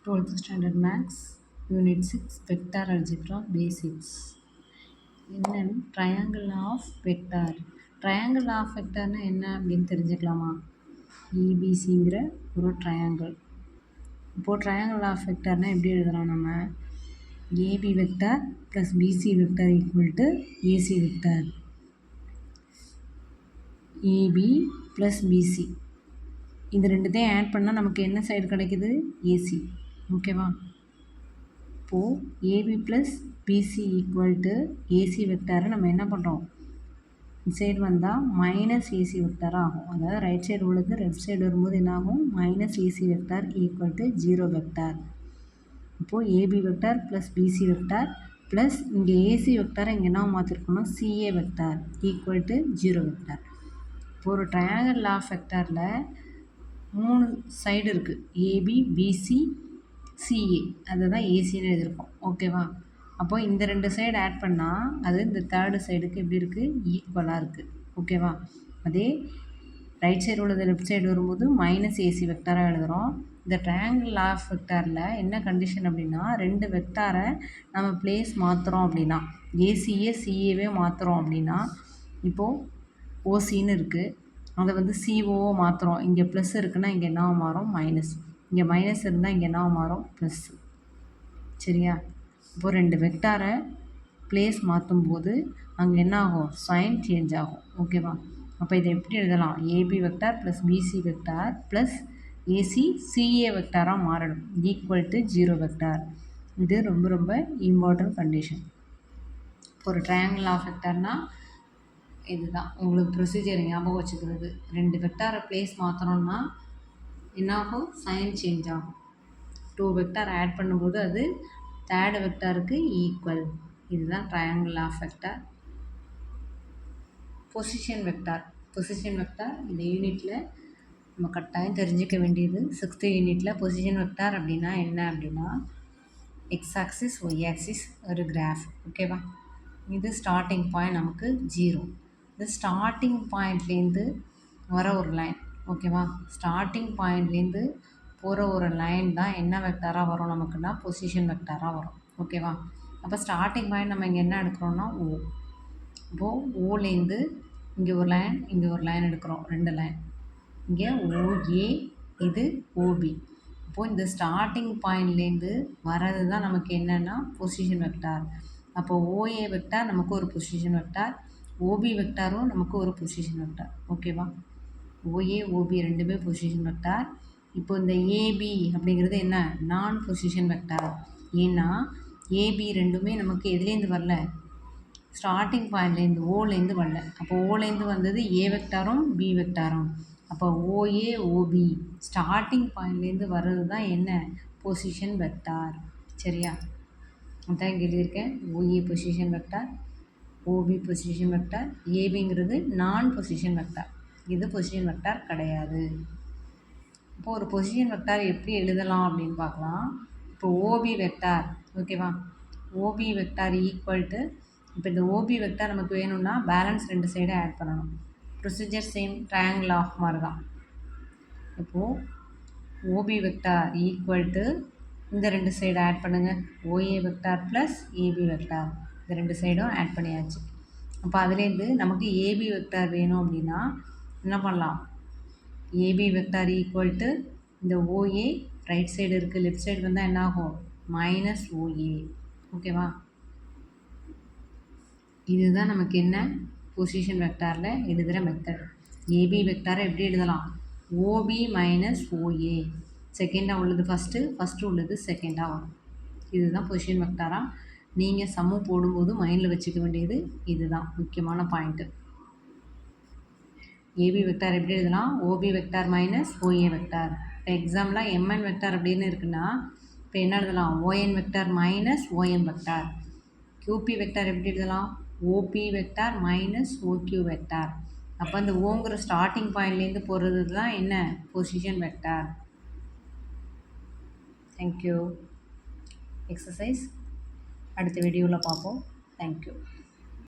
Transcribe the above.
12th Standard Maths, Unit 6, Vector Algebra Basics. என்னன்னு triangle of vector. Triangle of வெக்டார்னா என்ன அப்படின்னு தெரிஞ்சுக்கலாமா? ஏபிசிங்கிற ஒரு ட்ரையாங்கிள். இப்போது ட்ரையாங்கிள் ஆஃப் வெக்டார்னால் எப்படி எழுதலாம்? நம்ம AB vector plus BC vector equal to AC vector. AB plus BC இந்த ரெண்டுத்தையும் ஆட் பண்ணால் நமக்கு என்ன சைடு கிடைக்குது? ஏசி. ஓகேவா? இப்போது AB plus BC equal to AC வெக்டாரை நம்ம என்ன பண்ணுறோம்? இந்த சைடு வந்தால் மைனஸ் ஏசி வெக்டாராக ஆகும். அதாவது ரைட் சைடு உள்ளது லெஃப்ட் சைடு வரும்போது என்ன ஆகும்? Minus AC vector equal to 0 vector. இப்போது AB vector plus BC vector plus இங்கே ஏசி வெக்டாரை இங்கே என்ன மாற்றிருக்கோம்னா CA vector equal to 0 vector. இப்போ ஒரு ட்ரையாங்கிள் ஆஃப் வெக்டாரில் 3 சைடு இருக்குது. ஏபி பிசி சிஏ, அதை தான் ஏசின்னு எழுதியிருக்கோம். ஓகேவா? அப்போ இந்த 2 சைடு ஆட் பண்ணால் அது இந்த தேர்டு சைடுக்கு எப்படி இருக்குது? ஈக்குவலாக இருக்குது. ஓகேவா? அதே ரைட் சைடு உள்ளது லெஃப்ட் சைடு வரும்போது மைனஸ் ஏசி வெக்டாராக எழுதுகிறோம். இந்த ட்ரையாங்கிள் ஆஃப் வெக்டாரில் என்ன கண்டிஷன் அப்படின்னா, 2 வெக்டாரை நம்ம பிளேஸ் மாற்றுறோம் அப்படின்னா, ஏசிஏ சிஏவே மாற்றுறோம் அப்படின்னா, இப்போது ஓசின்னு இருக்குது, அதை வந்து சிஓவை மாற்றுறோம். இங்கே ப்ளஸ் இருக்குன்னா இங்கே என்ன மாறும்? மைனஸ். இங்கே மைனஸ் இருந்தால் இங்கே என்ன மாறும்? ப்ளஸ். சரியா? இப்போது 2 வெக்டாரை பிளேஸ் மாற்றும்போது அங்கே என்ன ஆகும்? சைன் சேஞ்ச் ஆகும். ஓகேவா? அப்போ இதை எப்படி எழுதலாம்? AB vector plus BC vector plus AC CA வெக்டாராக மாறணும் ஈக்குவல் டு 0 வெக்டார். இது ரொம்ப ரொம்ப இம்பார்ட்டன்ட் கண்டிஷன். ஒரு ட்ரையாங்கிள் ஆஃப் வெக்டார்னால் இதுதான் உங்களுக்கு ப்ரொசீஜர் ஞாபகம் வச்சுக்கிறது. 2 வெக்டாரை பிளேஸ் மாற்றணும்னா என்னாகும்? சைன் சேஞ்ச் ஆகும். 2 வெக்டார் ஆட் பண்ணும்போது அது தேர்டு வெக்டாருக்கு ஈக்குவல். இதுதான் triangle of vector. Position vector. Position vector இந்த யூனிட்டில் நம்ம கட்டாயம் தெரிஞ்சிக்க வேண்டியது. 6th யூனிட்டில் பொசிஷன் வெக்டார் அப்படின்னா என்ன அப்படின்னா, எக்ஸ் ஆக்சிஸ் ஒய் ஆக்சிஸ் ஒரு கிராஃப். ஓகேவா? இது ஸ்டார்டிங் பாயிண்ட் நமக்கு 0. இந்த ஸ்டார்டிங் பாயிண்ட்லேருந்து வர ஒரு லைன். ஓகேவா? ஸ்டார்டிங் பாயிண்ட்லேருந்து போகிற ஒரு லைன் தான் என்ன வெக்டாராக வரும் நமக்குன்னா? பொசிஷன் வெக்டாராக வரும். ஓகேவா? அப்போ ஸ்டார்டிங் பாயிண்ட் நம்ம இங்கே என்ன எடுக்கிறோன்னா ஓ. இப்போது ஓலேருந்து இங்கே ஒரு லைன், இங்கே ஒரு லைன் எடுக்கிறோம். 2 லைன். இங்கே ஓஏ, இது ஓபி. இப்போது இந்த ஸ்டார்டிங் பாயிண்ட்லேருந்து வர்றது தான் நமக்கு என்னென்னா பொசிஷன் வெக்டார். அப்போ ஓஏ வெக்டார் நமக்கு ஒரு பொசிஷன் வெக்டார், ஓபி வெக்டாரும் நமக்கு ஒரு பொசிஷன் வெக்டார். ஓகேவா? ஓஏ ஓபி ரெண்டுமே பொசிஷன் வெக்டார். இப்போ இந்த ஏபி அப்படிங்கிறது என்ன? நான் பொசிஷன் வெக்டார். ஏன்னா ஏபி ரெண்டுமே நமக்கு எதுலேருந்து வரல? ஸ்டார்டிங் பாயிண்ட்லேருந்து ஓலேருந்து வரல. அப்போ ஓலேருந்து வந்தது ஏ வெக்டாரும் பி வெக்டாரும். அப்போ ஓஏ ஓபி ஸ்டார்டிங் பாயிண்ட்லேருந்து வர்றது தான் என்ன? Position vector. சரியா? அதான் இங்கே எழுதியிருக்கேன். OA position vector, OB position vector, ஏபிங்கிறது நான் பொசிஷன் வெக்டார். இது பொசிஷன் வெக்டார் கிடையாது. இப்போது ஒரு பொசிஷன் வெக்டார் எப்படி எழுதலாம் அப்படின்னு பார்க்கலாம். இப்போ ஓபி வெக்டார். ஓகேவா? ஓபி வெக்டார் ஈக்குவல் டு, இப்போ இந்த ஓபி வெக்டார் நமக்கு வேணும்னா பேலன்ஸ் 2 சைடு ஆட் பண்ணணும். ப்ரொசீஜர் சேம் ட்ரையாங்கிள் ஆஃப் மாதிரி தான். இப்போது ஓபி வெக்டார் ஈக்குவல் டு இந்த 2 சைடு ஆட் பண்ணுங்கள். OA vector plus AB vector. இந்த 2 சைடும் ஆட் பண்ணியாச்சு. அப்போ அதுலேருந்து நமக்கு ஏபி வெக்டார் வேணும் அப்படின்னா என்ன பண்ணலாம்? ஏபி வெக்டார் ஈக்குவல் டு இந்த ஓஏ ரைட் சைடு இருக்குது, லெஃப்ட் சைடு வந்தால் என்ன ஆகும்? Minus OA. ஓகேவா? இதுதான் நமக்கு என்ன? பொசிஷன் வெக்டாரில் எழுதுகிற மெத்தட். ஏபி வெக்டாரை எப்படி எழுதலாம்? OP minus OA. செகண்டாக உள்ளது ஃபஸ்ட்டு உள்ளது செகண்டாக வரும். இதுதான் பொசிஷன் வெக்டாராக நீங்கள் சம்மு போடும்போது மைண்டில் வச்சுக்க வேண்டியது இதுதான் முக்கியமான பாயிண்ட்டு. ஏபி வெக்டார் எப்படி எழுதலாம்? OP vector minus OA vector. இப்போ எக்ஸாம்பிளாக எம்என் வெக்டார் அப்படின்னு இருக்குன்னா இப்போ என்ன எழுதலாம்? ON vector minus OM vector. QP vector எப்படி எழுதலாம்? OP vector minus OQ vector. அப்போ அந்த ஓங்கிற ஸ்டார்டிங் பாயிண்ட்லேருந்து போகிறது தான் என்ன? Position vector. தேங்க்யூ. எக்ஸசைஸ் அடுத்த வீடியோவில் பார்ப்போம். தேங்க்யூ.